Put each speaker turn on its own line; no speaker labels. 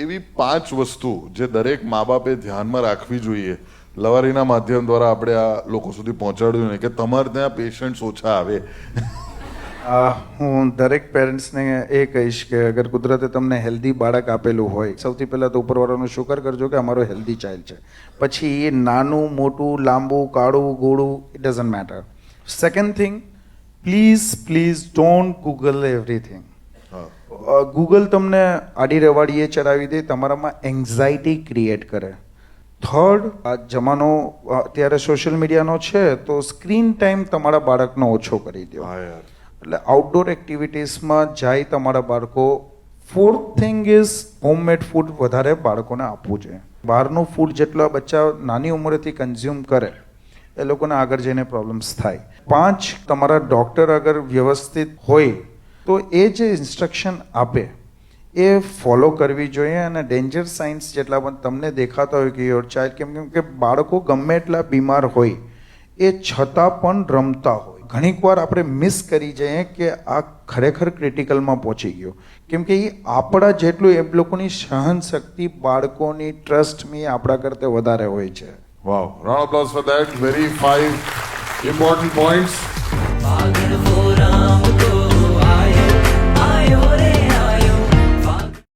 એવી 5 વસ્તુ જે દરેક મા બાપે ધ્યાનમાં રાખવી જોઈએ લવારીના માધ્યમ દ્વારા આપણે આ લોકો સુધી પહોંચાડ્યું ને કે તમારે ત્યાં પેશન્ટ્સ ઓછા આવે?
હું દરેક પેરેન્ટ્સને એ કહીશ કે અગર કુદરતે તમને હેલ્ધી બાળક આપેલું હોય, સૌથી પહેલાં તો ઉપરવાળાનો શુકર કરજો કે અમારો હેલ્ધી ચાઇલ્ડ છે. પછી એ નાનું મોટું લાંબુ કાળું ગોળું it doesn't matter. Second thing, please don't google everything. Google તમને આડી રવાડીએ ચડાવી દે, તમારામાં એન્ઝાયટી ક્રિએટ કરે. થર્ડ, આ જમાનો અત્યારે સોશિયલ મીડિયાનો છે, તો સ્ક્રીન ટાઈમ તમારા બાળકનો ઓછો કરી દો. એટલે આઉટડોર એક્ટિવિટીઝમાં જાય તમારા બાળકો. Fourth thing is homemade food વધારે બાળકોને આપવું જોઈએ. બહારનું ફૂડ જેટલા બચ્ચા નાની ઉંમરેથી કન્ઝ્યુમ કરે એ લોકોને આગળ જઈને પ્રોબ્લેમ્સ થાય. 5, તમારા ડૉક્ટર અગર વ્યવસ્થિત હોય તો એ જે ઇન્સ્ટ્રક્શન આપે એ ફોલો કરવી જોઈએ. અને ડેન્જર સાઇન્સ જેટલા પણ તમને દેખાતા હોય કે યોર ચાઇલ્ડ, કેમ કે બાળકો ગમે એટલા બીમાર હોય એ છતાં પણ રમતા હોય. ઘણીક વાર આપણે મિસ કરી જઈએ કે આ ખરેખર ક્રિટિકલમાં પહોંચી ગયો, કેમ કે એ આપણા જેટલું એ લોકોની સહન શક્તિ, બાળકોની ટ્રસ્ટ મી આપણા કરતાં વધારે હોય છે.
Wow, round of applause for that. Very 5 important points.